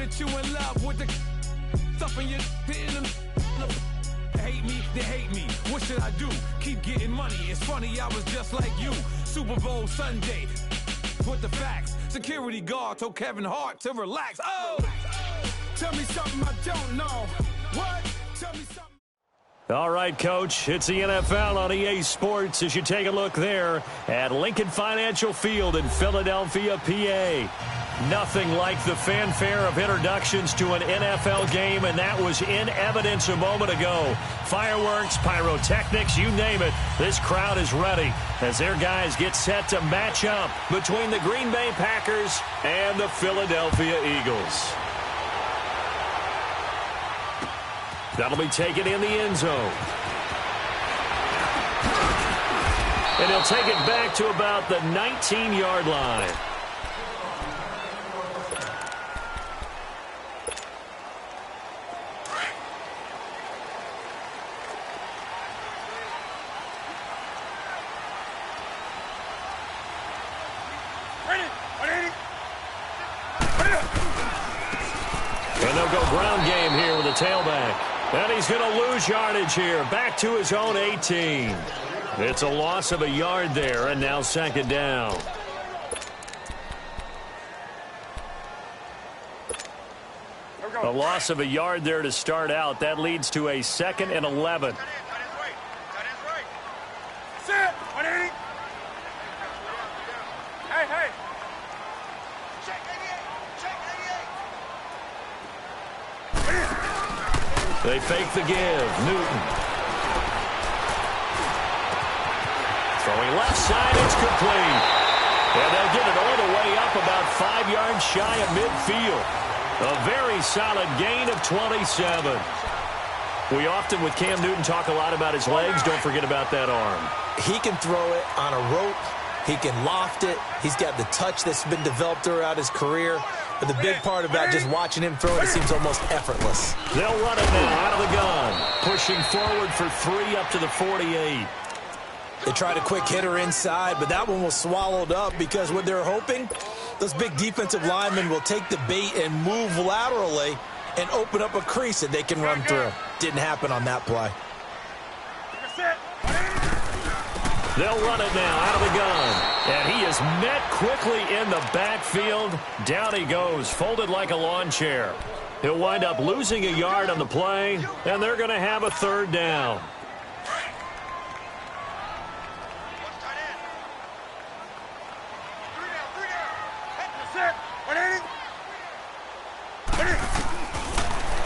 that you in love with the stuff in your hitting them. Hate me, they hate me. What should I do? Keep getting money. It's funny, I was just like you. Super Bowl Sunday. With the facts. Security guard told Kevin Hart to relax. Oh! Tell me something I don't know. What? Tell me something. All right, Coach, it's the NFL on EA Sports as you take a look there at Lincoln Financial Field in Philadelphia, PA. Nothing like the fanfare of introductions to an NFL game, and that was in evidence a moment ago. Fireworks, pyrotechnics, you name it. This crowd is ready as their guys get set to match up between the Green Bay Packers and the Philadelphia Eagles. That'll be taken in the end zone. And he'll take it back to about the 19-yard line. And they'll go ground game here with a tailback. And he's going to lose yardage here, back to his own 18. It's a loss of a yard there, and now second down. A loss of a yard there to start out. That leads to a 2nd and 11. They fake the give. Newton. Throwing left side. It's complete. And they'll get it all the way up about 5 yards shy of midfield. A very solid gain of 27. We often, with Cam Newton, talk a lot about his legs. Don't forget about that arm. He can throw it on a rope. He can loft it. He's got the touch that's been developed throughout his career. But the big part about just watching him throw it seems almost effortless. They'll run it now out of the gun. Pushing forward for 3 up to the 48. They tried a quick hitter inside, but that one was swallowed up because what they're hoping, those big defensive linemen will take the bait and move laterally and open up a crease that they can run through. Didn't happen on that play. They'll run it now out of the gun. And he is met quickly in the backfield. Down he goes, folded like a lawn chair. He'll wind up losing a yard on the play, and they're going to have a 3rd down.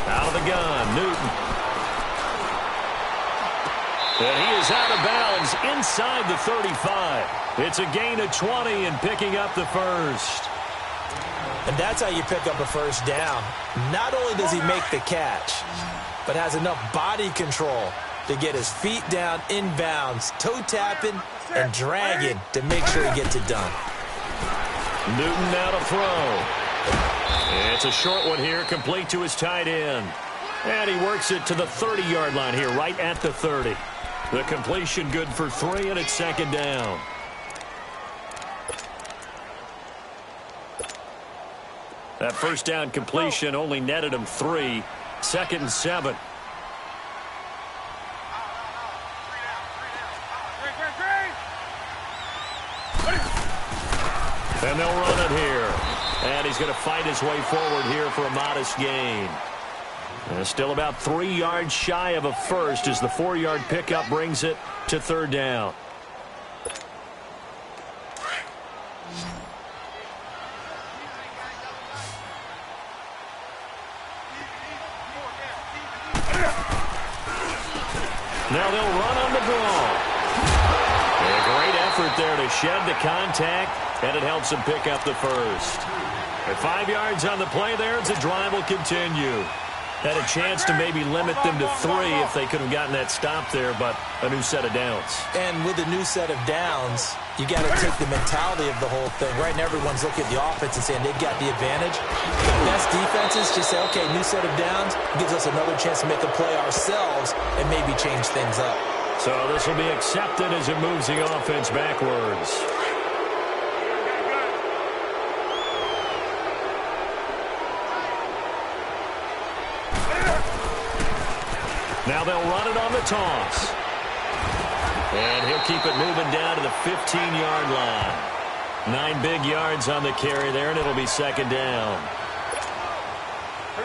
Out of the gun, Newton. And he is out of bounds inside the 35. It's a gain of 20 and picking up the first. And that's how you pick up a first down. Not only does he make the catch, but has enough body control to get his feet down inbounds, toe tapping and dragging to make sure he gets it done. Newton now to throw. It's a short one here, complete to his tight end. And he works it to the 30-yard line here, right at the 30. The completion good for 3, and it's 2nd down. That first down completion only netted him 3. 2nd and 7. And they'll run it here. And he's going to fight his way forward here for a modest gain. And still about 3 yards shy of a first as the 4-yard pickup brings it to 3rd down. Now they'll run on the ball. And a great effort there to shed the contact, and it helps him pick up the first. At 5 yards on the play there, as the drive will continue. Had a chance to maybe limit them to 3 if they could have gotten that stop there, but a new set of downs. And with a new set of downs, you got to take the mentality of the whole thing. Right now, everyone's looking at the offense and saying they've got the advantage. The best defenses just say, okay, new set of downs gives us another chance to make a play ourselves and maybe change things up. So this will be accepted as it moves the offense backwards. Now they'll run it on the toss. And he'll keep it moving down to the 15-yard line. 9 big yards on the carry there, and it'll be second down.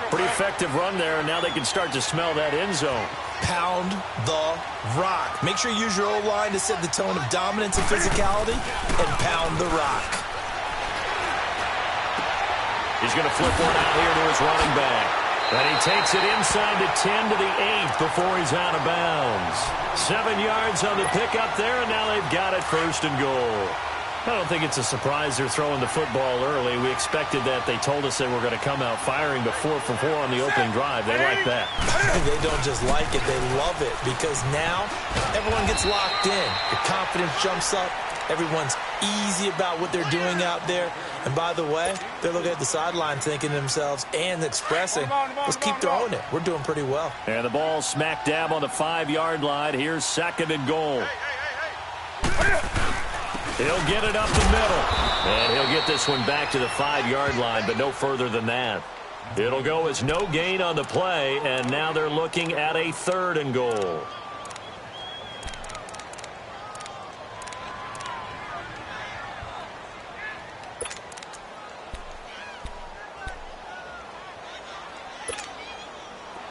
Pretty effective run there, and now they can start to smell that end zone. Pound the rock. Make sure you use your O-line to set the tone of dominance and physicality, and pound the rock. He's going to flip one out here to his running back. And he takes it inside the 10 to the 8 before he's out of bounds. 7 yards on the pickup there, and now they've got it first and goal. I don't think it's a surprise they're throwing the football early. We expected that. They told us they were going to come out firing, but 4 for 4 on the opening drive. They like that. They don't just like it, they love it, because now everyone gets locked in. The confidence jumps up. Everyone's easy about what they're doing out there. And by the way, they're looking at the sideline thinking to themselves and expressing, let's keep throwing it. We're doing pretty well. And the ball smack dab on the 5-yard line. Here's second and goal. He'll get it up the middle. And he'll get this one back to the 5-yard line, but no further than that. It'll go as no gain on the play, and now they're looking at a third and goal.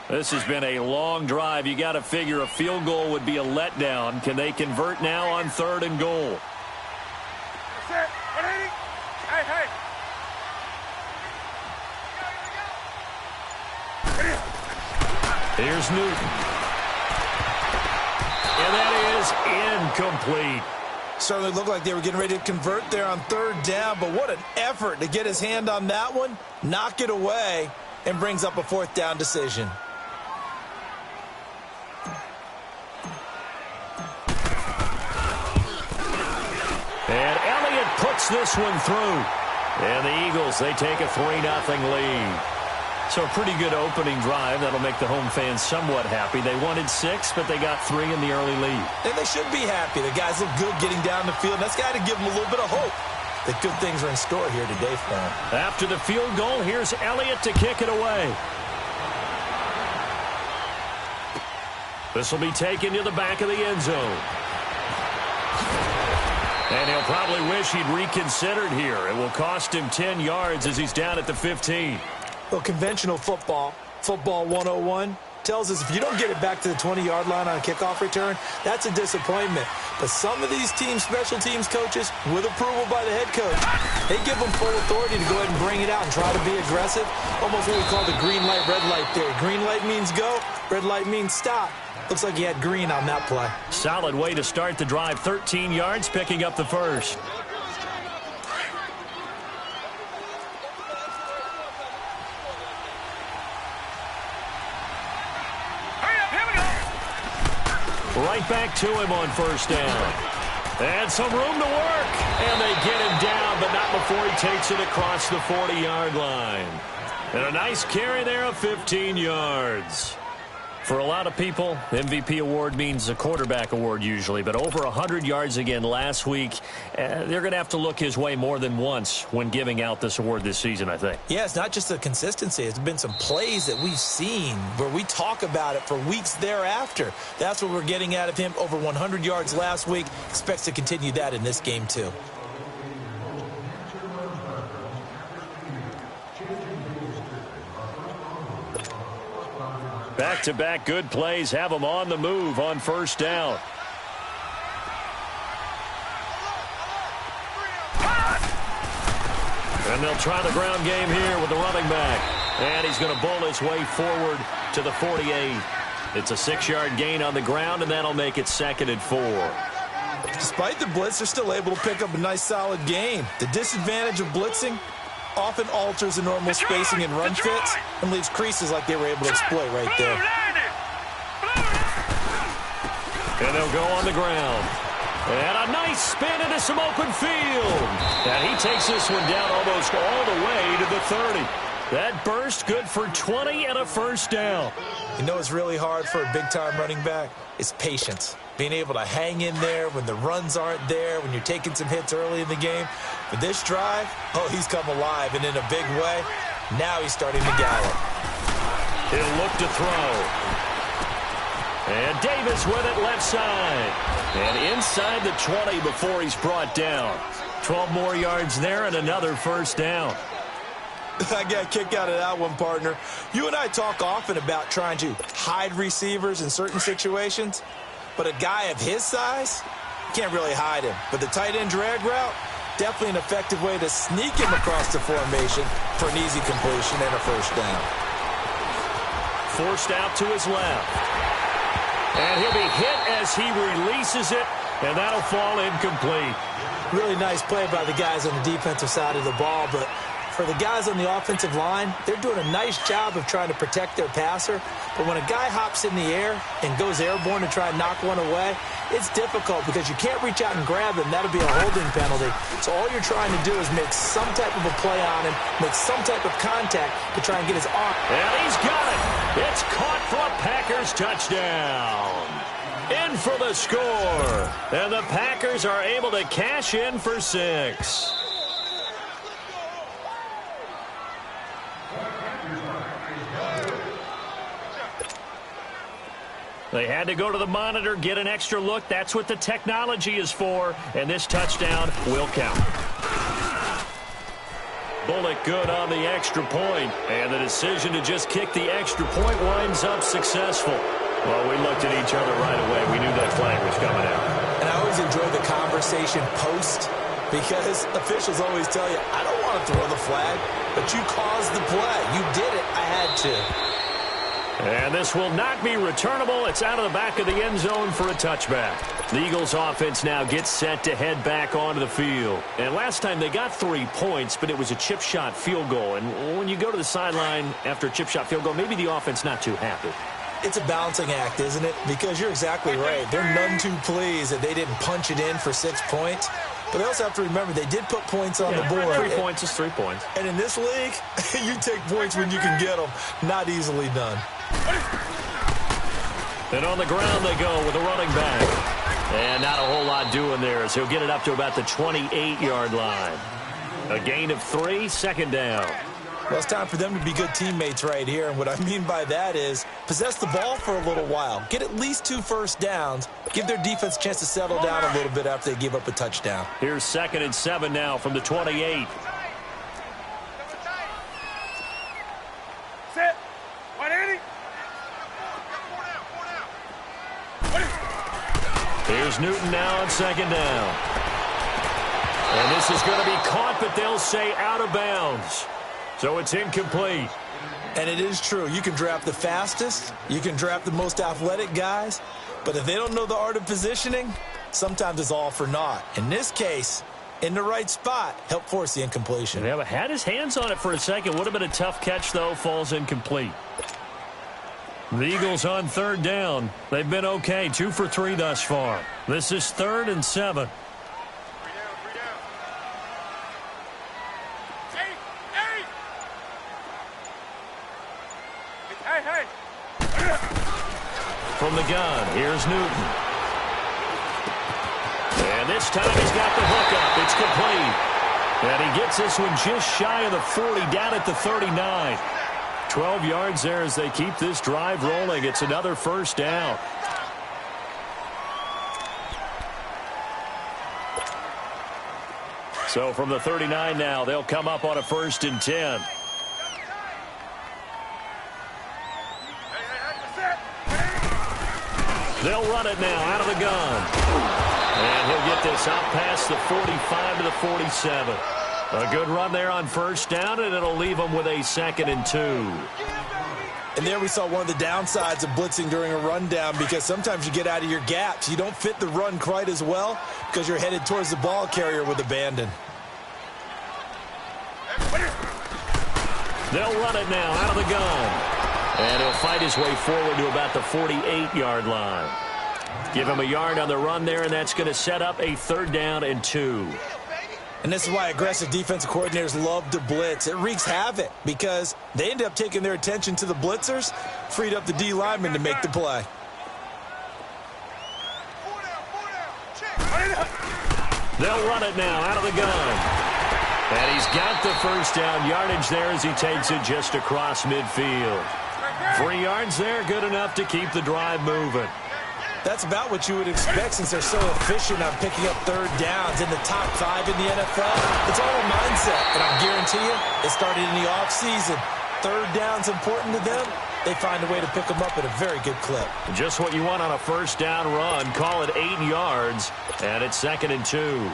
This has been a long drive. You got to figure a field goal would be a letdown. Can they convert now on third and goal? Here's Newton. And that is incomplete. Certainly looked like they were getting ready to convert there on third down, but what an effort to get his hand on that one, knock it away, and brings up a fourth down decision. And Elliott puts this one through. And the Eagles, they take a 3-0 lead. So a pretty good opening drive. That'll make the home fans somewhat happy. They wanted 6, but they got 3 in the early lead. And they should be happy. The guys look good getting down the field. That's got to give them a little bit of hope that good things are in store here today for them. After the field goal, here's Elliott to kick it away. This will be taken to the back of the end zone. And he'll probably wish he'd reconsidered here. It will cost him 10 yards as he's down at the 15. Well, conventional football 101, tells us if you don't get it back to the 20-yard line on a kickoff return, that's a disappointment. But some of these teams, special teams coaches, with approval by the head coach, they give them full authority to go ahead and bring it out and try to be aggressive. Almost what we call the green light, red light theory. Green light means go, red light means stop. Looks like he had green on that play. Solid way to start the drive. 13 yards, picking up the first. Right back to him on first down. And some room to work. And they get him down, but not before he takes it across the 40-yard line. And a nice carry there of 15 yards. For a lot of people, MVP award means a quarterback award usually, but over 100 yards again last week. They're going to have to look his way more than once when giving out this award this season, I think. Yeah, it's not just the consistency. It's been some plays that we've seen where we talk about it for weeks thereafter. That's what we're getting out of him. Over 100 yards last week. Expects to continue that in this game, too. Back-to-back good plays have them on the move on first down. And they'll try the ground game here with the running back. And he's going to bowl his way forward to the 48. It's a 6-yard gain on the ground, and that'll make it 2nd and 4. Despite the blitz, they're still able to pick up a nice, solid gain. The disadvantage of blitzing often alters the normal spacing and run fits and leaves creases like they were able to exploit right there. And they'll go on the ground. And a nice spin into some open field. And he takes this one down almost all the way to the 30. That burst good for 20 and a first down. You know what's really hard for a big-time running back? It's patience. Being able to hang in there when the runs aren't there, when you're taking some hits early in the game. But this drive, oh, he's come alive, and in a big way. Now he's starting to gallop. He'll look to throw. And Davis with it left side. And inside the 20 before he's brought down. 12 more yards there and another first down. I got a kick out of that one, partner. You and I talk often about trying to hide receivers in certain situations, but a guy of his size, you can't really hide him. But the tight end drag route, definitely an effective way to sneak him across the formation for an easy completion and a first down. Forced out to his left. And he'll be hit as he releases it, and that'll fall incomplete. Really nice play by the guys on the defensive side of the ball, but for the guys on the offensive line, they're doing a nice job of trying to protect their passer. But when a guy hops in the air and goes airborne to try and knock one away, it's difficult because you can't reach out and grab him. That'll be a holding penalty. So all you're trying to do is make some type of a play on him, make some type of contact to try and get his arm. And he's got it. It's caught for a Packers touchdown. In for the score. And the Packers are able to cash in for 6. They had to go to the monitor, get an extra look. That's what the technology is for. And this touchdown will count. Bullock good on the extra point. And the decision to just kick the extra point winds up successful. Well, we looked at each other right away. We knew that flag was coming out. And I always enjoy the conversation post because officials always tell you, I don't want to throw the flag, but you caused the play. You did it. I had to. And this will not be returnable. It's out of the back of the end zone for a touchback. The Eagles offense now gets set to head back onto the field. And last time they got 3 points, but it was a chip shot field goal. And when you go to the sideline after a chip shot field goal, maybe the offense not too happy. It's a balancing act, isn't it? Because you're exactly right. They're none too pleased that they didn't punch it in for 6 points. But they also have to remember they did put points on the board. 3 points is 3 points. And in this league, you take points when you can get them. Not easily done. Then on the ground they go with a running back. And not a whole lot doing there as he'll get it up to about the 28-yard line. A gain of 3, second down. Well, it's time for them to be good teammates right here. And what I mean by that is possess the ball for a little while. Get at least 2 first downs. Give their defense a chance to settle down a little bit after they give up a touchdown. Here's 2nd and 7 now from the 28. Set. 180. Here's Newton now on 2nd down. And this is going to be caught, but they'll say out of bounds. So it's incomplete. And it is true. You can draft the fastest. You can draft the most athletic guys. But if they don't know the art of positioning, sometimes it's all for naught. In this case, in the right spot, help force the incompletion. Yeah, but had his hands on it for a second. Would have been a tough catch, though. Falls incomplete. The Eagles on 3rd down. They've been okay. 2 for 3 thus far. This is 3rd and 7. From the gun, here's Newton. And this time he's got the hook up. It's complete. And he gets this one just shy of the 40, down at the 39. 12 yards there as they keep this drive rolling. It's another first down. So from the 39 now, they'll come up on a 1st and 10. They'll run it now out of the gun. And he'll get this out past the 45 to the 47. A good run there on 1st down, and it'll leave them with a 2nd and 2. And there we saw one of the downsides of blitzing during a rundown because sometimes you get out of your gaps. You don't fit the run quite as well because you're headed towards the ball carrier with abandon. They'll run it now out of the gun. And he'll fight his way forward to about the 48-yard line. Give him a yard on the run there, and that's going to set up a 3rd down and 2. And this is why aggressive defensive coordinators love to blitz. It wreaks havoc because they end up taking their attention to the blitzers, freed up the D lineman to make the play. They'll run it now out of the gun. And he's got the 1st down yardage there as he takes it just across midfield. 3 yards there, good enough to keep the drive moving. That's about what you would expect since they're so efficient on picking up third downs in the top 5 in the NFL. It's all a mindset, and I guarantee you it started in the offseason. Third down's important to them. They find a way to pick them up at a very good clip. Just what you want on a first down run. Call it 8 yards, and it's 2nd and 2.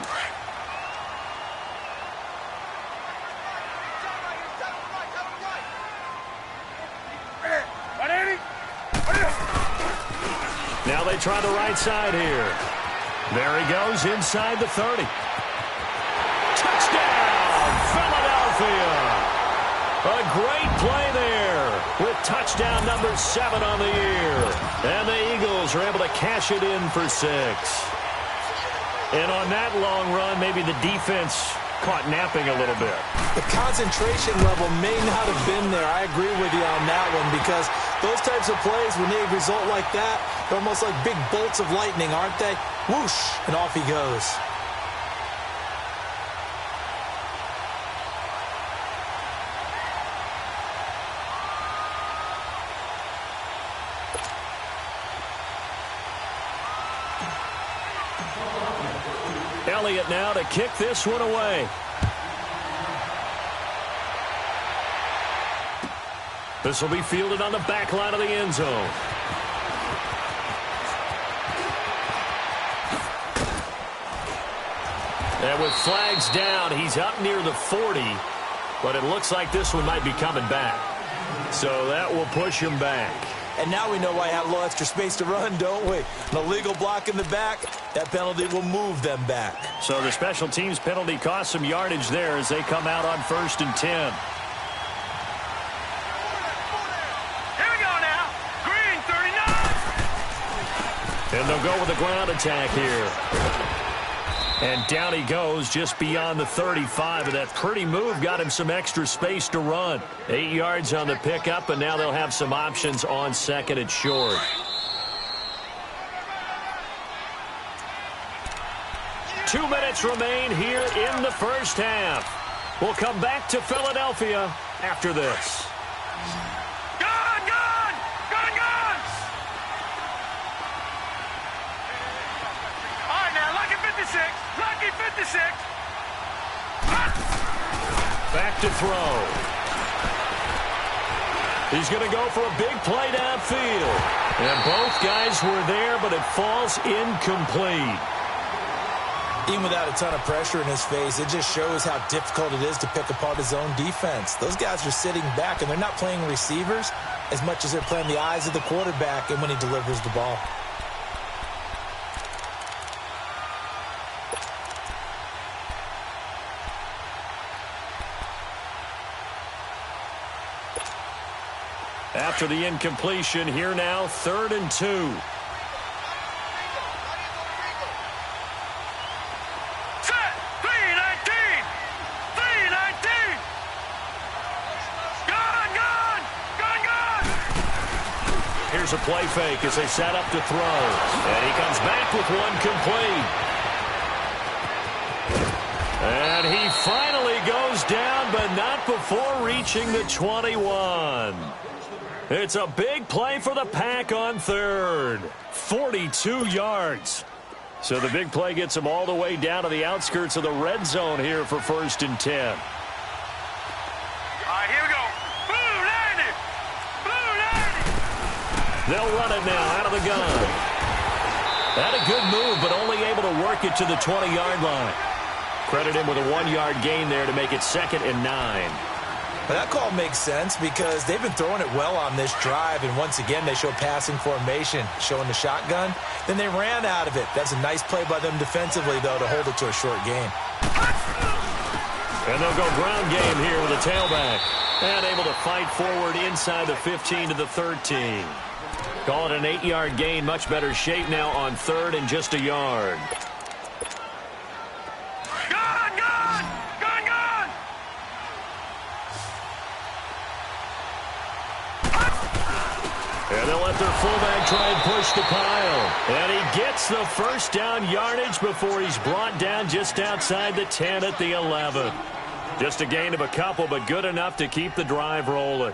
Now they try the right side here. There he goes inside the 30. Touchdown, Philadelphia. A great play there with touchdown number 7 on the year. And the Eagles are able to cash it in for 6. And on that long run, maybe the defense caught napping a little bit. The concentration level may not have been there. I agree with you on that one because those types of plays, when they result like that, they're almost like big bolts of lightning, aren't they? Whoosh, and off he goes. Elliott now to kick this one away. This will be fielded on the back line of the end zone. And with flags down, he's up near the 40, but it looks like this one might be coming back. So that will push him back. And now we know why I have a little extra space to run, don't we? An illegal block in the back, that penalty will move them back. So the special teams penalty cost some yardage there as they come out on 1st and 10. Here we go now. Green, 39. And they'll go with a ground attack here. And down he goes just beyond the 35. And that pretty move got him some extra space to run. 8 yards on the pickup, and now they'll have some options on 2nd and short. Two minutes remain here in the first half. We'll come back to Philadelphia after this. Gone, gone, gone, gone. All right, now, lucky 56. Lucky 56. Back to throw. He's going to go for a big play downfield. And both guys were there, but it falls incomplete. Even without a ton of pressure in his face, it just shows how difficult it is to pick apart his own defense. Those guys are sitting back, and they're not playing receivers as much as they're playing the eyes of the quarterback and when he delivers the ball. After the incompletion, here now, 3rd and 2. Set, 319. 319. Gone, gone, gone, gone. Here's a play fake as they set up to throw. And he comes back with one complete. And he finally goes down, but not before reaching the 21. It's a big play for the Pack on 3rd. 42 yards. So the big play gets them all the way down to the outskirts of the red zone here for 1st and 10. All right, here we go. Blue 90. Blue 90. They'll run it now out of the gun. Had a good move, but only able to work it to the 20-yard line. Credit him with a 1-yard gain there to make it 2nd and 9. But that call makes sense because they've been throwing it well on this drive, and once again they show passing formation, showing the shotgun. Then they ran out of it. That's a nice play by them defensively, though, to hold it to a short game. And they'll go ground game here with a tailback. And able to fight forward inside the 15 to the 13. Call it an 8-yard gain. Much better shape now on 3rd and just a yard. Gone, gone, gone, gone. And they'll let their fullback try and push the pile. And he gets the first down yardage before he's brought down just outside the 10 at the 11. Just a gain of a couple, but good enough to keep the drive rolling.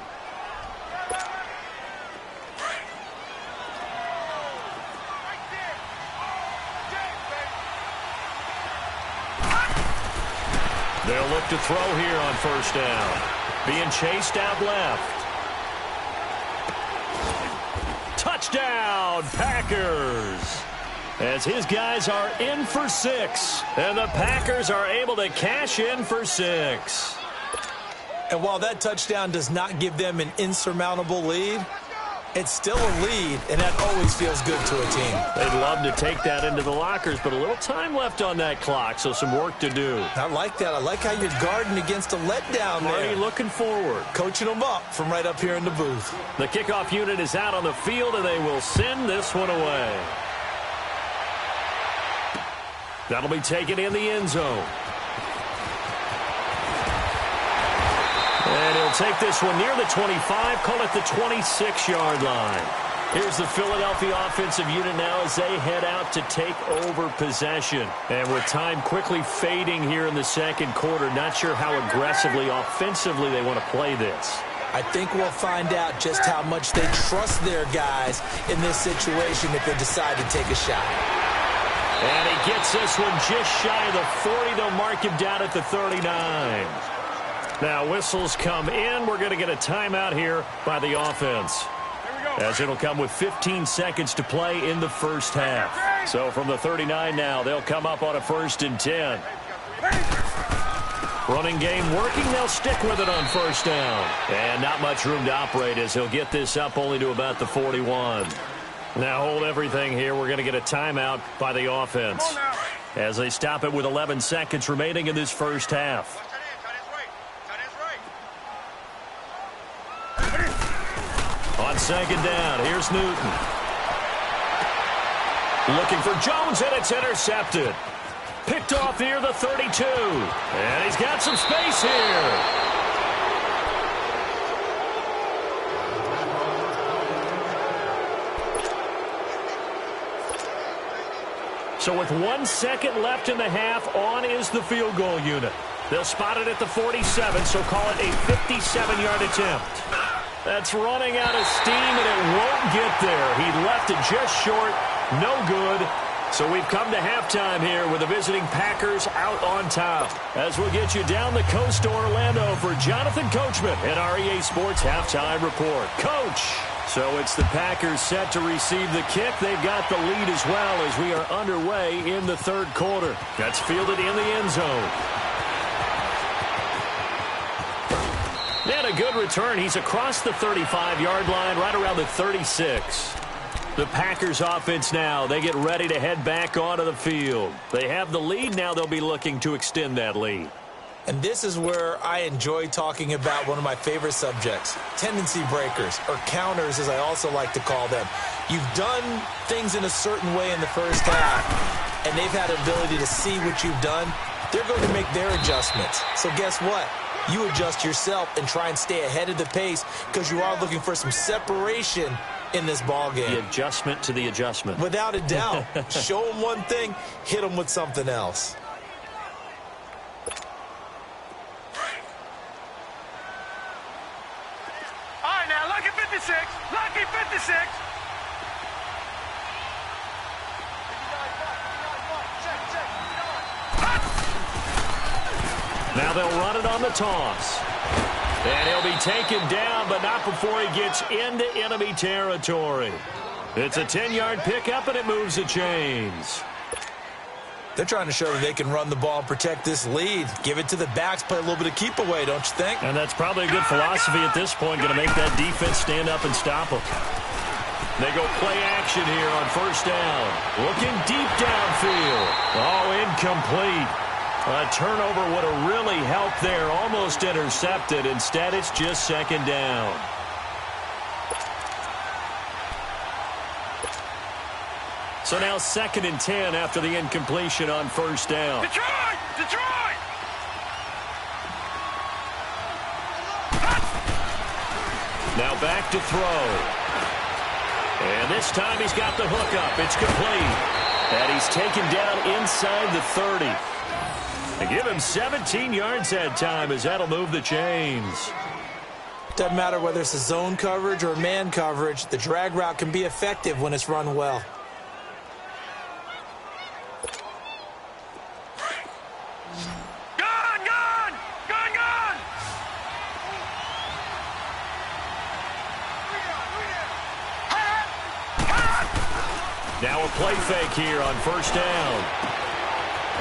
They'll look to throw here on first down. Being chased out left. Touchdown, Packers! As his guys are in for 6. And the Packers are able to cash in for 6. And while that touchdown does not give them an insurmountable lead, it's still a lead, and that always feels good to a team. They'd love to take that into the lockers, but a little time left on that clock, so some work to do. I like that. I like how you're guarding against a letdown there. Already looking forward. Coaching them up from right up here in the booth. The kickoff unit is out on the field, and they will send this one away. That'll be taken in the end zone. And he'll take this one near the 25, call it the 26-yard line. Here's the Philadelphia offensive unit now as they head out to take over possession. And with time quickly fading here in the second quarter, not sure how aggressively, offensively they want to play this. I think we'll find out just how much they trust their guys in this situation if they decide to take a shot. And he gets this one just shy of the 40. They'll mark him down at the 39. Now whistles come in. We're going to get a timeout here by the offense, as it'll come with 15 seconds to play in the first half. So from the 39 now, they'll come up on a 1st and 10. Running game working. They'll stick with it on first down. And not much room to operate as he'll get this up only to about the 41. Now hold everything here. We're going to get a timeout by the offense as they stop it with 11 seconds remaining in this first half. On second down, here's Newton. Looking for Jones, and it's intercepted. Picked off near the 32. And he's got some space here. So with 1 second left in the half, on is the field goal unit. They'll spot it at the 47, so call it a 57-yard attempt. That's running out of steam, and it won't get there. He left it just short. No good. So we've come to halftime here with the visiting Packers out on top. As we'll get you down the coast to Orlando for Jonathan Coachman at our EA Sports Halftime Report. Coach! So it's the Packers set to receive the kick. They've got the lead as well as we are underway in the third quarter. That's fielded in the end zone. And a good return. He's across the 35-yard line, right around the 36. The Packers offense now, they get ready to head back onto the field. They have the lead. Now they'll be looking to extend that lead. And this is where I enjoy talking about one of my favorite subjects, tendency breakers, or counters as I also like to call them. You've done things in a certain way in the first half, and they've had the ability to see what you've done. They're going to make their adjustments. So guess what? You adjust yourself and try and stay ahead of the pace because you are looking for some separation in this ball game. The adjustment to the adjustment. Without a doubt. Show them one thing, hit them with something else. All right, now, lucky 56. Lucky 56. Now they'll run it on the toss. And he'll be taken down, but not before he gets into enemy territory. It's a 10-yard pickup, and it moves the chains. They're trying to show that they can run the ball and protect this lead. Give it to the backs, play a little bit of keep away, don't you think? And that's probably a good philosophy at this point, going to make that defense stand up and stop them. They go play action here on first down. Looking deep downfield. Oh, incomplete. A turnover would have really helped there. Almost intercepted. Instead, it's just second down. So now 2nd and 10 after the incompletion on first down. Detroit! Detroit! Now back to throw. And this time he's got the hook up. It's complete. And he's taken down inside the 30. And give him 17 yards that time as that'll move the chains. Doesn't matter whether it's a zone coverage or man coverage. The drag route can be effective when it's run well. Gone, gone! Now a play fake here on first down.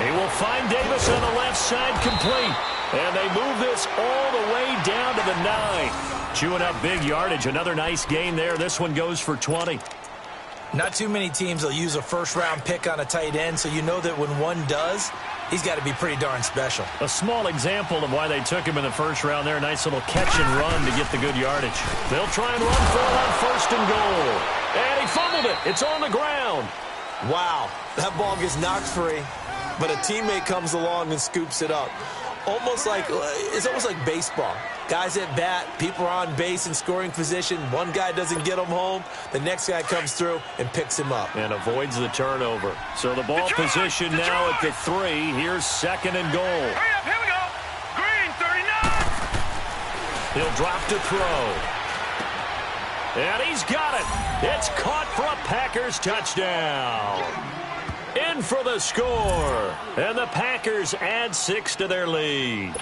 He will find Davis on the left side, complete. And they move this all the way down to the 9. Chewing up big yardage. Another nice gain there. This one goes for 20. Not too many teams will use a first-round pick on a tight end, so you know that when one does, he's got to be pretty darn special. A small example of why they took him in the first round there. Nice little catch and run to get the good yardage. They'll try and run for it on first and goal. And he fumbled it. It's on the ground. Wow, that ball gets knocked free, but a teammate comes along and scoops it up. It's almost like baseball. Guys at bat, people are on base in scoring position. One guy doesn't get him home. The next guy comes through and picks him up. And avoids the turnover. So the ball position now at the 3. Here's second and goal. Hurry up, here we go. Green, 39. He'll drop to throw. And he's got it. It's caught for a Packers touchdown. In for the score. And the Packers add 6 to their lead.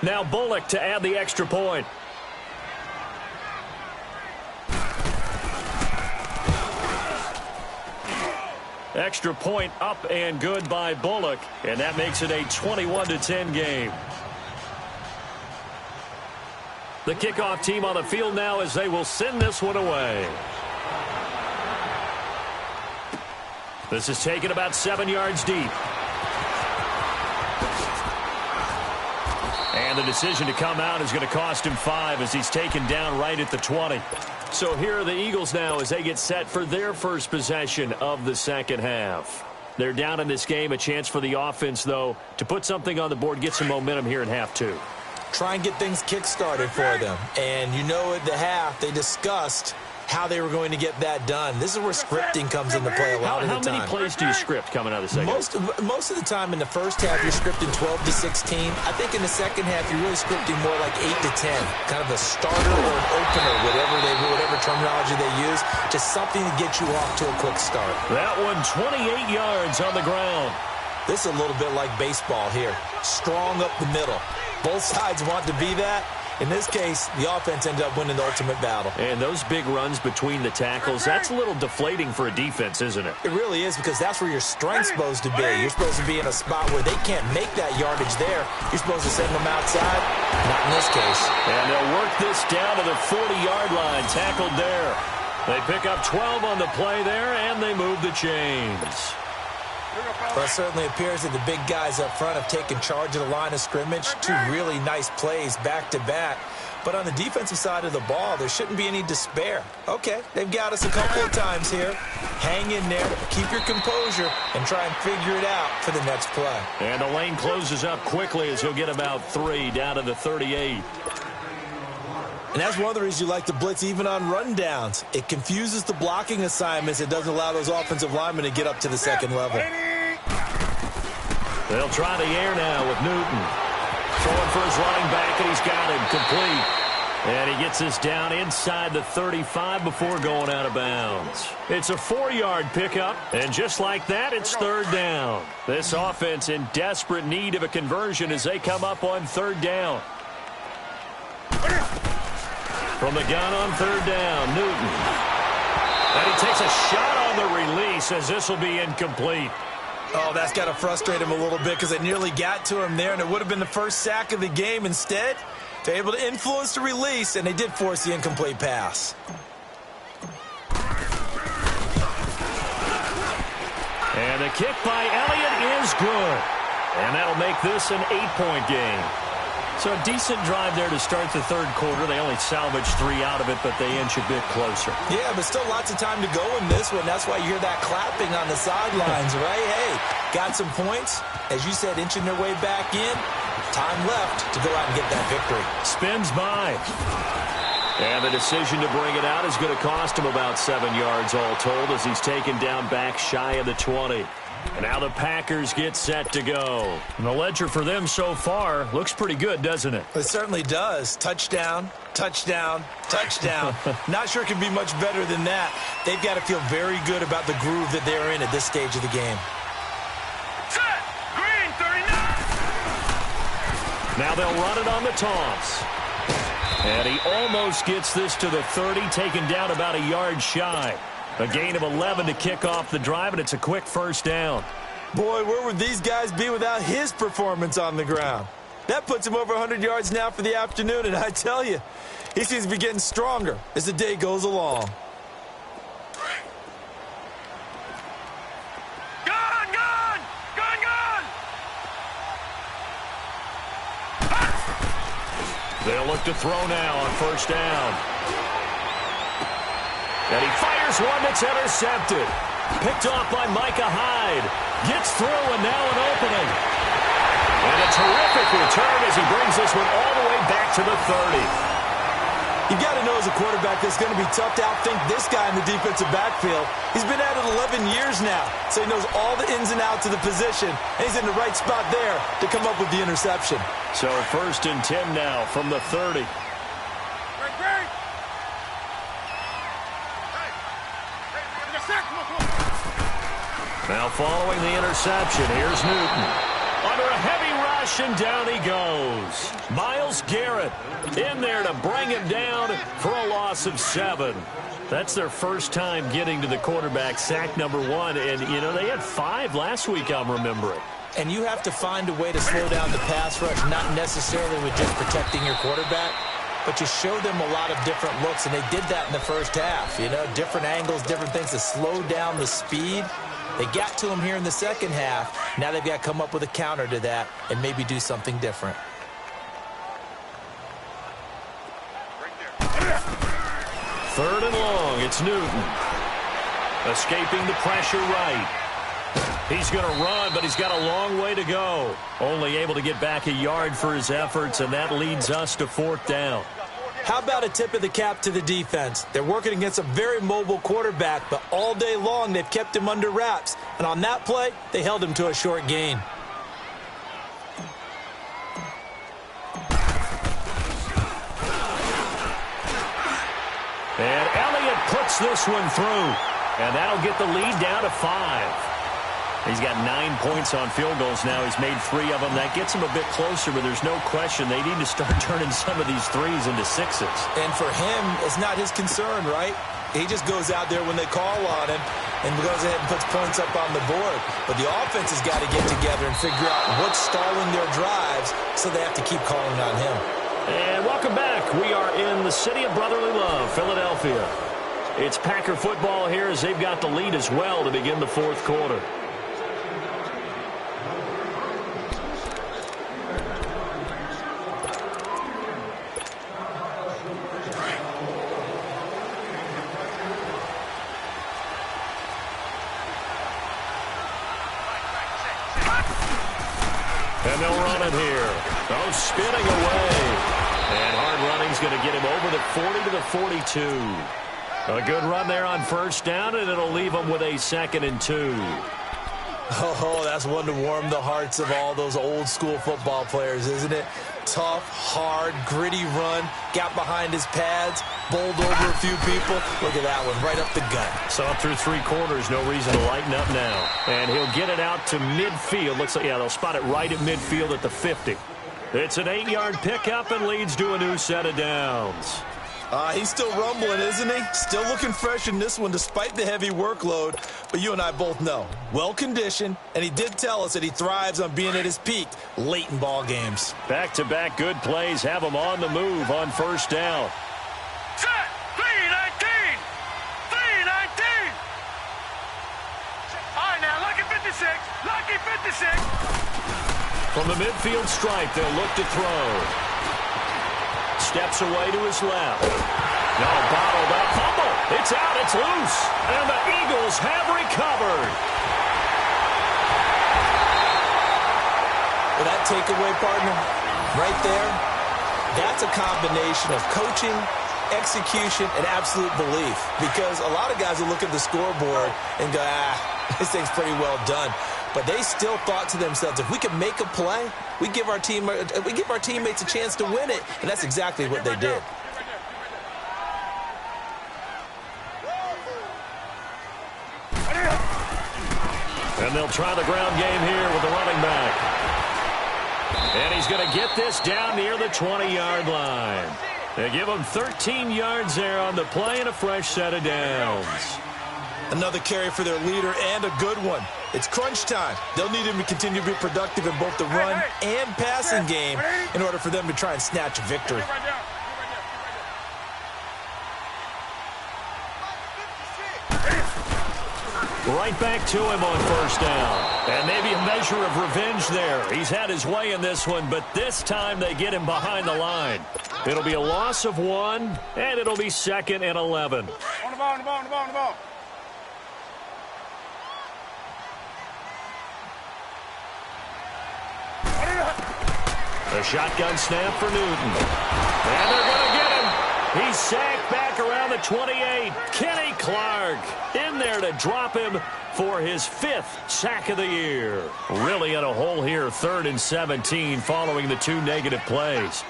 Now Bullock to add the extra point. Extra point up and good by Bullock. And that makes it a 21-10 game. The kickoff team on the field now as they will send this one away. This is taken about 7 yards deep. And the decision to come out is going to cost him 5 as he's taken down right at the 20. So here are the Eagles now as they get set for their first possession of the second half. They're down in this game. A chance for the offense, though, to put something on the board, get some momentum here in half 2. Try and get things kick-started for them. And you know at the half they discussed how they were going to get that done. This is where scripting comes into play a lot of the time. How many plays do you script coming out of the second? Most of the time in the first half, you're scripting 12 to 16. I think in the second half, you're really scripting more like 8 to 10. Kind of a starter or an opener, whatever terminology they use. Just something to get you off to a quick start. That one, 28 yards on the ground. This is a little bit like baseball here. Strong up the middle. Both sides want to be that. In this case, the offense ended up winning the ultimate battle. And those big runs between the tackles, that's a little deflating for a defense, isn't it? It really is, because that's where your strength's supposed to be. You're supposed to be in a spot where they can't make that yardage there. You're supposed to send them outside. Not in this case. And they'll work this down to the 40-yard line, tackled there. They pick up 12 on the play there, and they move the chains. Well, it certainly appears that the big guys up front have taken charge of the line of scrimmage. 2 really nice plays back-to-back. But on the defensive side of the ball, there shouldn't be any despair. Okay, they've got us a couple of times here. Hang in there, keep your composure, and try and figure it out for the next play. And the lane closes up quickly as he'll get about 3 down to the 38. And that's one of the reasons you like to blitz even on rundowns. It confuses the blocking assignments. It doesn't allow those offensive linemen to get up to the second level. They'll try the air now with Newton. Throwing for his running back, and he's got him complete. And he gets this down inside the 35 before going out of bounds. It's a 4-yard pickup, and just like that, it's third down. This offense in desperate need of a conversion as they come up on third down. From the gun on third down, Newton. And he takes a shot on the release as this will be incomplete. Oh, that's got to frustrate him a little bit because they nearly got to him there, and it would have been the first sack of the game. Instead, they're able to influence the release, and they did force the incomplete pass. And the kick by Elliott is good. And that'll make this an 8-point game. So a decent drive there to start the third quarter. They only salvaged 3 out of it, but they inch a bit closer. Yeah, but still lots of time to go in this one. That's why you hear that clapping on the sidelines, right? Hey, got some points. As you said, inching their way back in. Time left to go out and get that victory. Spins by. And the decision to bring it out is going to cost him about 7 yards all told as he's taken down back shy of the 20. And now the Packers get set to go. And the ledger for them so far looks pretty good, doesn't it? It certainly does. Touchdown, touchdown, touchdown. Not sure it can be much better than that. They've got to feel very good about the groove that they're in at this stage of the game. Set. Green, 39. Now they'll run it on the toss. And he almost gets this to the 30, taken down about a yard shy. A gain of 11 to kick off the drive, and it's a quick first down. Boy, where would these guys be without his performance on the ground? That puts him over 100 yards now for the afternoon, and I tell you, he seems to be getting stronger as the day goes along. Gone, gone! Gone, gone! They'll look to throw now on first down. And he fires one that's intercepted. Picked off by Micah Hyde. Gets through, and now an opening. And a terrific return as he brings this one all the way back to the 30. You got to know as a quarterback that's going to be tough to outthink this guy in the defensive backfield. He's been at it 11 years now, so he knows all the ins and outs of the position, and he's in the right spot there to come up with the interception. So 1st and 10 now from the 30. Now following the interception, here's Newton. Under a heavy rush, and down he goes. Myles Garrett in there to bring him down for a loss of 7. That's their first time getting to the quarterback, sack number 1. And, you know, they had 5 last week, I'm remembering. And you have to find a way to slow down the pass rush, not necessarily with just protecting your quarterback, but you show them a lot of different looks, and they did that in the first half. You know, different angles, different things to slow down the speed. They got to him here in the second half. Now they've got to come up with a counter to that and maybe do something different. Third and long, it's Newton. Escaping the pressure right. He's going to run, but he's got a long way to go. Only able to get back a yard for his efforts, and that leads us to 4th down. How about a tip of the cap to the defense? They're working against a very mobile quarterback, but all day long they've kept him under wraps. And on that play, they held him to a short gain. And Elliott puts this one through. And that'll get the lead down to 5. He's got 9 points on field goals now. He's made 3 of them. That gets him a bit closer, but there's no question they need to start turning some of these 3s into 6s. And for him, it's not his concern, right? He just goes out there when they call on him and goes ahead and puts points up on the board. But the offense has got to get together and figure out what's stalling their drives, so they have to keep calling on him. And welcome back. We are in the city of brotherly love, Philadelphia. It's Packer football here as they've got the lead as well to begin the 4th quarter. And they'll run it here. Oh, spinning away. And hard running's going to get him over the 40 to the 42. A good run there on first down, and it'll leave them with a 2nd and 2. Oh, that's one to warm the hearts of all those old-school football players, isn't it? Tough, hard, gritty run, got behind his pads, bowled over a few people. Look at that one, right up the gut. Saw it through 3 quarters, no reason to lighten up now. And he'll get it out to midfield. Looks like, yeah, they'll spot it right at midfield at the 50. It's an 8-yard pickup and leads to a new set of downs. He's still rumbling, isn't he? Still looking fresh in this one despite the heavy workload. But you and I both know, well-conditioned, and he did tell us that he thrives on being at his peak late in ball games. Back-to-back good plays have him on the move on first down. Set! 3-19! 3-19! All right, now, lucky 56. Lucky 56. From the midfield stripe, they'll look to throw. Steps away to his left. No, bottled up. Fumble. It's out. It's loose. And the Eagles have recovered. Well, that takeaway, partner, right there, that's a combination of coaching, execution, and absolute belief. Because a lot of guys will look at the scoreboard and go, this thing's pretty well done. But they still thought to themselves, if we can make a play, we give our teammates a chance to win it. And that's exactly what they did. And they'll try the ground game here with the running back. And he's going to get this down near the 20-yard line. They give him 13 yards there on the play and a fresh set of downs. Another carry for their leader and a good one. It's crunch time. They'll need him to continue to be productive in both the run and passing game in order for them to try and snatch a victory. Right back to him on first down. And maybe a measure of revenge there. He's had his way in this one, but this time they get him behind the line. It'll be a loss of 1, and it'll be 2nd and 11. On the ball, on the ball, on the ball, on the ball. The shotgun snap for Newton. And they're going to get him. He's sacked back around the 28. Kenny Clark in there to drop him for his 5th sack of the year. Really in a hole here, 3rd and 17 following the 2 negative plays.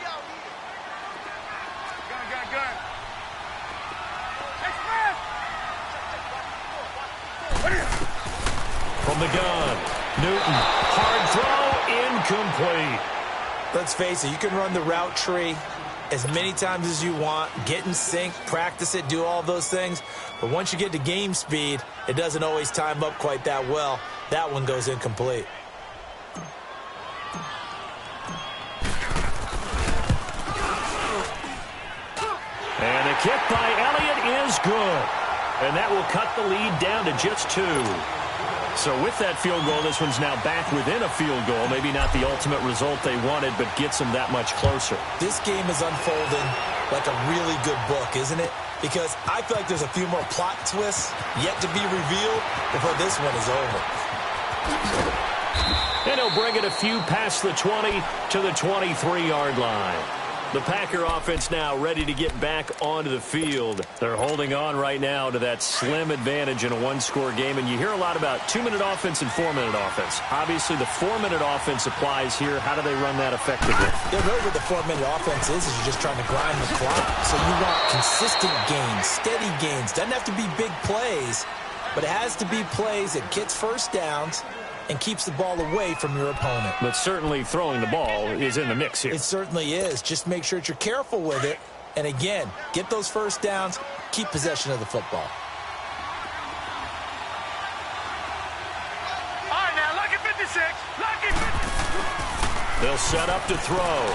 From the gun, Newton, hard throw, incomplete. Let's face it, you can run the route tree as many times as you want, get in sync, practice it, do all those things. But once you get to game speed, it doesn't always time up quite that well. That one goes incomplete. And the kick by Elliott is good. And that will cut the lead down to just 2. So with that field goal, this one's now back within a field goal. Maybe not the ultimate result they wanted, but gets them that much closer. This game is unfolding like a really good book, isn't it? Because I feel like there's a few more plot twists yet to be revealed before this one is over. And he'll bring it a few past the 20 to the 23-yard line. The Packer offense now ready to get back onto the field. They're holding on right now to that slim advantage in a one-score game. And you hear a lot about 2-minute offense and 4-minute offense. Obviously, the 4-minute offense applies here. How do they run that effectively? Yeah, really what the 4-minute offense is you're just trying to grind the clock. So you want consistent gains, steady gains. Doesn't have to be big plays, but it has to be plays that gets first downs and keeps the ball away from your opponent. But certainly throwing the ball is in the mix here. It certainly is. Just make sure that you're careful with it. And again, get those first downs, keep possession of the football. All right, now, lucky 56. Lucky 56. They'll set up to throw.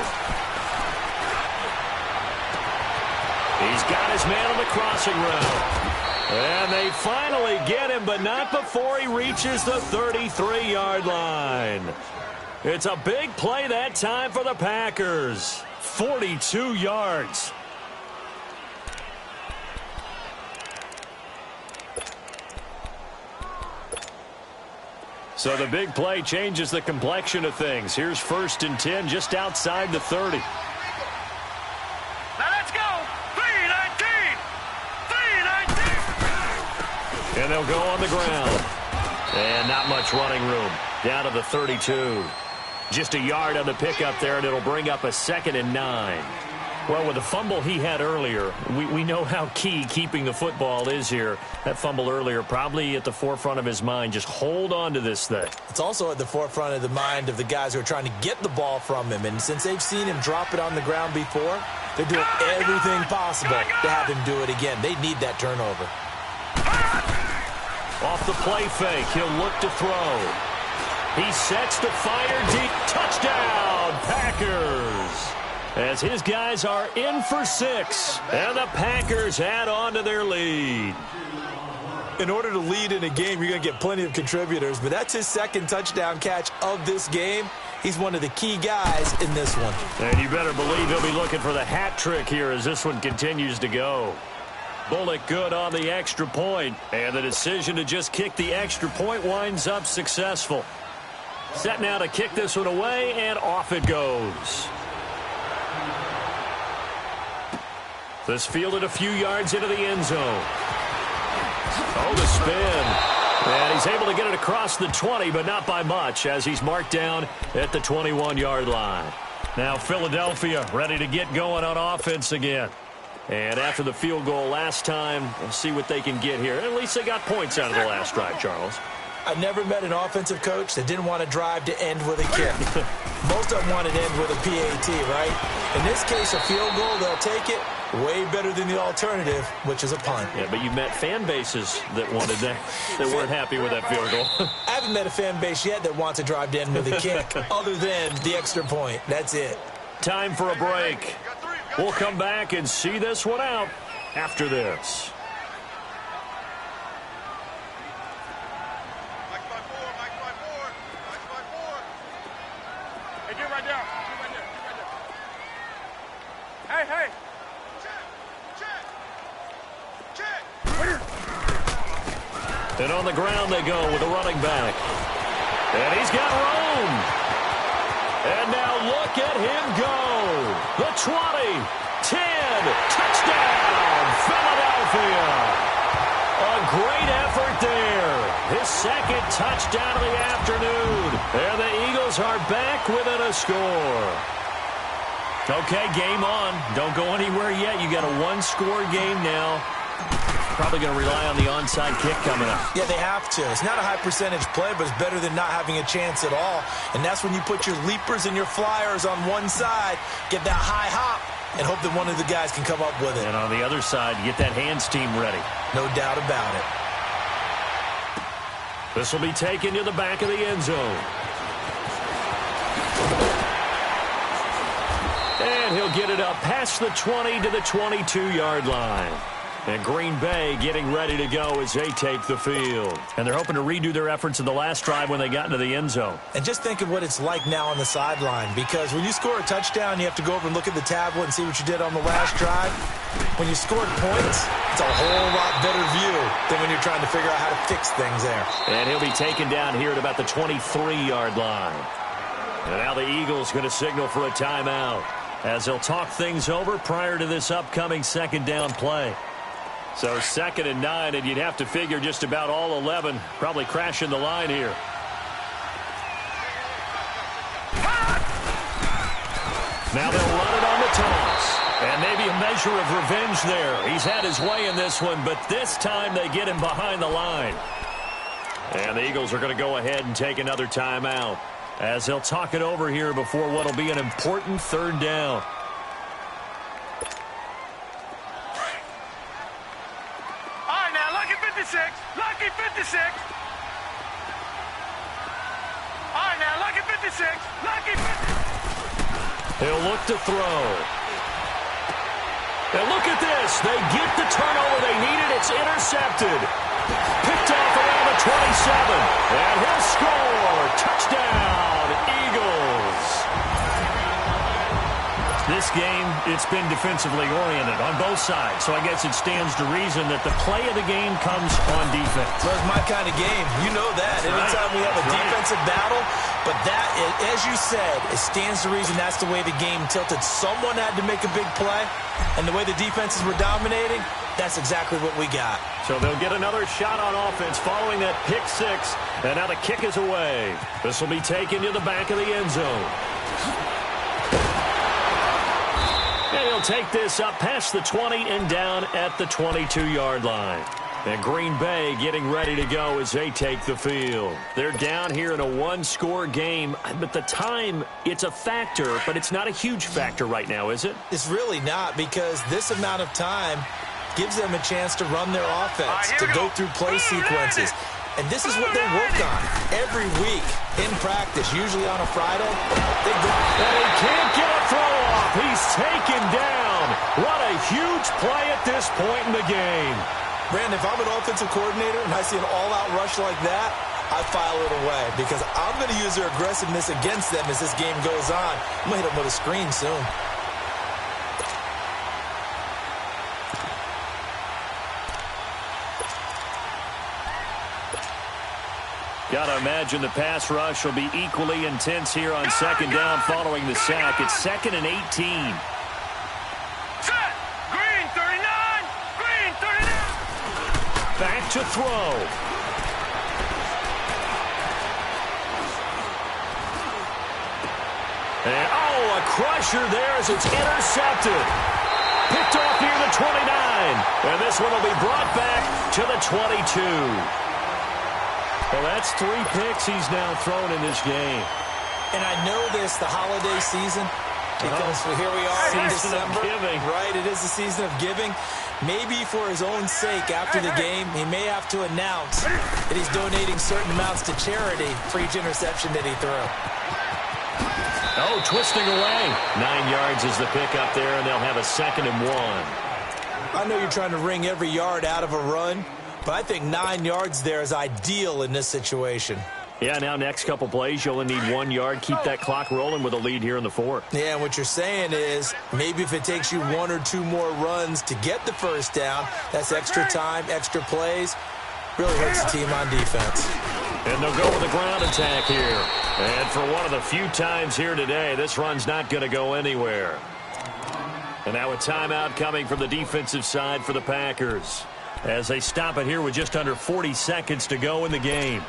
He's got his man on the crossing route. And they finally get him, but not before he reaches the 33-yard line. It's a big play that time for the Packers. 42 yards. So the big play changes the complexion of things. Here's 1st and 10 just outside the 30. Now let's go. 3-19. 3-19. And they'll go on the ground. And not much running room. Down to the 32. Just a yard on the pickup there, and it'll bring up a 2nd and 9. Well, with the fumble he had earlier, we know how key keeping the football is here. That fumble earlier probably at the forefront of his mind. Just hold on to this thing. It's also at the forefront of the mind of the guys who are trying to get the ball from him. And since they've seen him drop it on the ground before, they're doing everything possible to have him do it again. They need that turnover. Off the play fake, he'll look to throw. He sets to fire deep. Touchdown, Packers. As his guys are in for 6. And the Packers add on to their lead. In order to lead in a game, you're going to get plenty of contributors. But that's his 2nd touchdown catch of this game. He's one of the key guys in this one. And you better believe he'll be looking for the hat trick here as this one continues to go. Bullock good on the extra point. And the decision to just kick the extra point winds up successful. Set now to kick this one away, and off it goes. This fielded a few yards into the end zone. Oh, the spin. And he's able to get it across the 20, but not by much, as he's marked down at the 21-yard line. Now Philadelphia ready to get going on offense again. And after the field goal last time, we'll see what they can get here. At least they got points out of the last drive, Charles. I've never met an offensive coach that didn't want to drive to end with a kick. Most of them want to end with a PAT, right? In this case, a field goal, they'll take it. Way better than the alternative, which is a punt. Yeah, but you met fan bases that wanted that weren't happy with that field goal. I haven't met a fan base yet that wants to drive in with a kick other than the extra point. That's it. Time for a break. We'll come back and see this one out after this. Hey, get right there. Hey. Check. And on the ground they go with a running back. And he's got room. And now look at him go. The 20, 10, touchdown, Philadelphia. A great effort there. His second touchdown of the afternoon. And the Eagles are back within a score. Okay, game on. Don't go anywhere yet. You got a one-score game now. Probably going to rely on the onside kick coming up. Yeah, they have to. It's not a high-percentage play, but it's better than not having a chance at all. And that's when you put your leapers and your flyers on one side, get that high hop, and hope that one of the guys can come up with it. And on the other side, you get that hands team ready. No doubt about it. This will be taken to the back of the end zone. And he'll get it up past the 20 to the 22-yard line. And Green Bay getting ready to go as they take the field. And they're hoping to redo their efforts in the last drive when they got into the end zone. And just think of what it's like now on the sideline, because when you score a touchdown, you have to go over and look at the tablet and see what you did on the last drive. When you scored points, it's a whole lot better view than when you're trying to figure out how to fix things there. And he'll be taken down here at about the 23-yard line. And now the Eagles going to signal for a timeout as they'll talk things over prior to this upcoming second down play. So 2nd and 9, and you'd have to figure just about all 11 probably crashing the line here. Now they'll run it on the toss. And maybe a measure of revenge there. He's had his way in this one, but this time they get him behind the line. And the Eagles are going to go ahead and take another timeout as they'll talk it over here before what will be an important third down. Lucky 56. All right, now, lucky 56. Lucky 56. He'll look to throw. And look at this. They get the turnover they needed. It's intercepted. Picked off around the 27. And he'll score. Touchdown, Eagles. This game, it's been defensively oriented on both sides, so I guess it stands to reason that the play of the game comes on defense. Well, it's my kind of game. You know that. Anytime we have a defensive battle, but that, as you said, it stands to reason that's the way the game tilted. Someone had to make a big play, and the way the defenses were dominating, that's exactly what we got. So they'll get another shot on offense following that pick six, and now the kick is away. This will be taken to the back of the end zone. And he'll take this up past the 20 and down at the 22-yard line. And Green Bay getting ready to go as they take the field. They're down here in a one-score game, but the time, it's a factor, but it's not a huge factor right now, is it? It's really not, because this amount of time gives them a chance to run their offense, to go through play sequences. And this is what they work on every week in practice, usually on a Friday. They go. And he can't get a throw off. He's taken down. What a huge play at this point in the game. Brandon, if I'm an offensive coordinator and I see an all-out rush like that, I file it away, because I'm going to use their aggressiveness against them as this game goes on. I'm going to hit them with a screen soon. Got to imagine the pass rush will be equally intense here on second down following the sack. It's 2nd and 18. Set. Green 39. Green 39. Back to throw. And, a crusher there as it's intercepted. Picked off near the 29. And this one will be brought back to the 22. Well, that's 3 picks he's now thrown in this game. And I know this, the holiday season, because here we are in Season of December. giving. Right, it is the season of giving. Maybe for his own sake after the game, he may have to announce that he's donating certain amounts to charity for each interception that he threw. Oh, twisting away. 9 yards is the pickup there, and they'll have a 2nd and 1. I know you're trying to wring every yard out of a run, but I think 9 yards there is ideal in this situation. Yeah, now next couple plays, you only need 1 yard. Keep that clock rolling with a lead here in the 4th. Yeah, and what you're saying is maybe if it takes you 1 or 2 more runs to get the first down, that's extra time, extra plays, really hurts the team on defense. And they'll go with a ground attack here. And for one of the few times here today, this run's not going to go anywhere. And now a timeout coming from the defensive side for the Packers as they stop it here with just under 40 seconds to go in the game.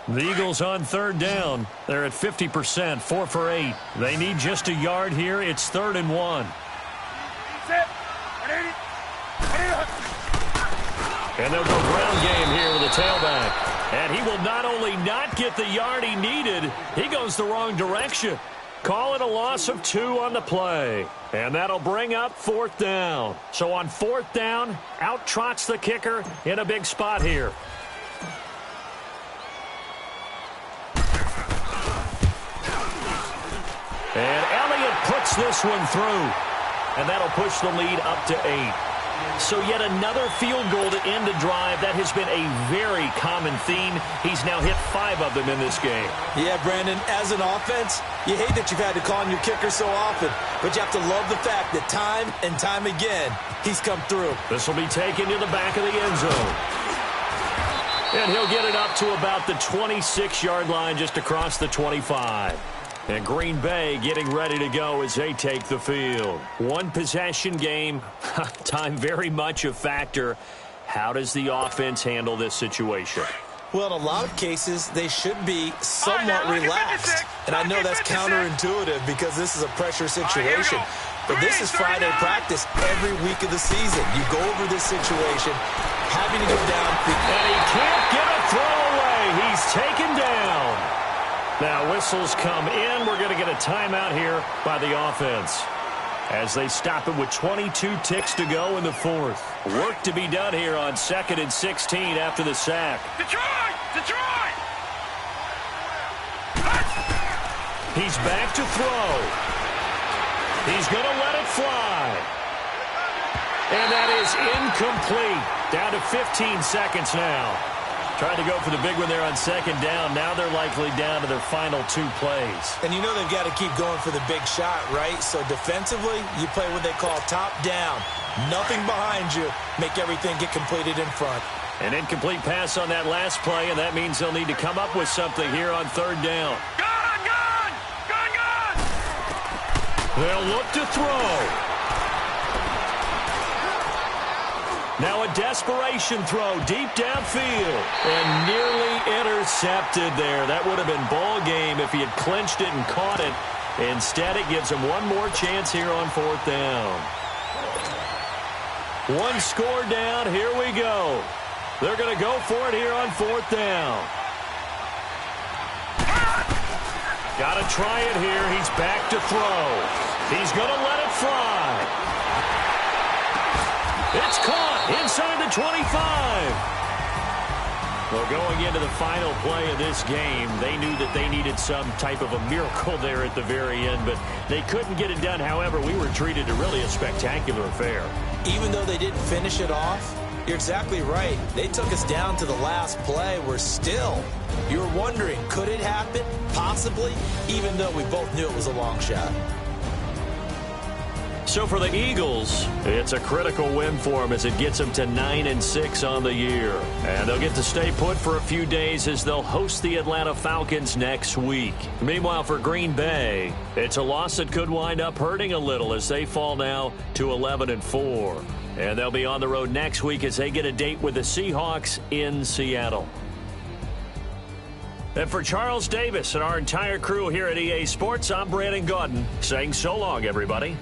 The Eagles on 3rd down. They're at 50%, 4 for 8. They need just a yard here. It's 3rd and 1. And they'll go ground game here with a tailback. And he will not only not get the yard he needed, he goes the wrong direction. Call it a loss of 2 on the play. And that'll bring up 4th down. So on 4th down, out trots the kicker in a big spot here. And Elliott puts this one through. And that'll push the lead up to 8. So yet another field goal to end a drive. That has been a very common theme. He's now hit 5 of them in this game. Yeah, Brandon, as an offense, you hate that you've had to call on your kicker so often, but you have to love the fact that time and time again, he's come through. This will be taken to the back of the end zone. And he'll get it up to about the 26-yard line, just across the 25. And Green Bay getting ready to go as they take the field. One possession game, time very much a factor. How does the offense handle this situation? Well, in a lot of cases, they should be somewhat relaxed. And I know that's counterintuitive because this is a pressure situation. But this is Friday practice every week of the season. You go over this situation, having to go down. And he can't get a throw away. He's taken down. Now whistles come in. We're going to get a timeout here by the offense as they stop it with 22 ticks to go in the 4th. Work to be done here on 2nd and 16 after the sack. Detroit! Detroit! He's back to throw. He's going to let it fly. And that is incomplete. Down to 15 seconds now. Trying to go for the big one there on 2nd down. Now they're likely down to their final 2 plays. And you know they've got to keep going for the big shot, right? So defensively, you play what they call top down. Nothing behind you. Make everything get completed in front. An incomplete pass on that last play, and that means they'll need to come up with something here on 3rd down. Gone! Gone! Gone! Gone! They'll look to throw. Now a desperation throw deep downfield and nearly intercepted there. That would have been ball game if he had clinched it and caught it. Instead, it gives him one more chance here on 4th down. One score down. Here we go. They're going to go for it here on 4th down. Got to try it here. He's back to throw. He's going to let it fly. It's caught inside the 25. Well, going into the final play of this game, they knew that they needed some type of a miracle there at the very end, but they couldn't get it done. However, we were treated to really a spectacular affair. Even though they didn't finish it off, you're exactly right. They took us down to the last play. We're still, you're wondering, could it happen? Possibly, even though we both knew it was a long shot. So for the Eagles, it's a critical win for them as it gets them to 9-6 on the year. And they'll get to stay put for a few days as they'll host the Atlanta Falcons next week. Meanwhile, for Green Bay, it's a loss that could wind up hurting a little as they fall now to 11-4. And they'll be on the road next week as they get a date with the Seahawks in Seattle. And for Charles Davis and our entire crew here at EA Sports, I'm Brandon Gaudin saying so long, everybody.